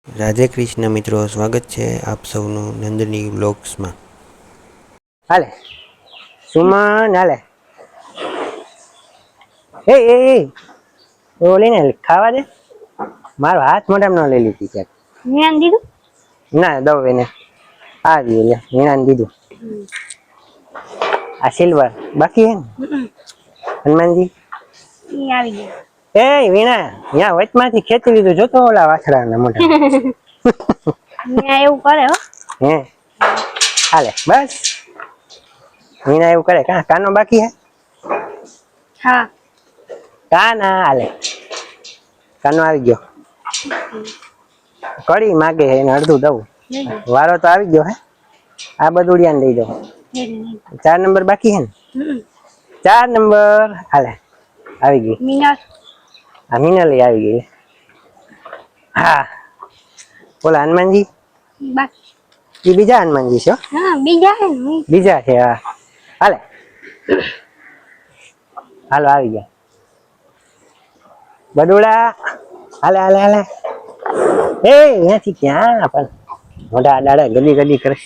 રાધે કૃષ્ણ મિત્રો, સ્વાગત છે આપ સૌનું નંદની બ્લોગ્સમાં. હાલે સુમન હાલે એ એ એ ઓલી ને ખાવા દે. મારો હાથ મોઢામાં ન લઈ લીધી ક્યાંક. નિયાન દીધું ના દઉં એને આ દીધું લે હીણાને દીધું. આ સિલ્વર બાકી હે ને હનુમાનજી ઈ આવી ગયો. એ વીણા ત્યાં વચમાંથી ખેંચી લીધું જોતો ઓલા વાછડાના મોઢા. નિયા એવું કરે હો. હે હાલે બસ વીણા એવું કરે. કાનો બાકી હે? હા કાના હાલે કાનો આવી ગયો. કડી માગે હે એને અડધું દઉં. વારો તો આવી ગયો હે. આ બધુડિયાને દઈ દઉં. 4 નંબર બાકી હે ને? 4 નંબર હાલે આવી ગઈ. મીના આ મીનાલી આવી ગઈ. હા બોલા હનુમાનજી બાકી એ બીજા હનુમાનજી છે હો. હા બીજા હે ને બીજા છે હા. હાલે હાલો આવી ગયા બડોડા. હાલે હાલે હાલે એ અહીંયાથી ક્યાં પણ મોઢા દાડા ગલી ગલી કરે.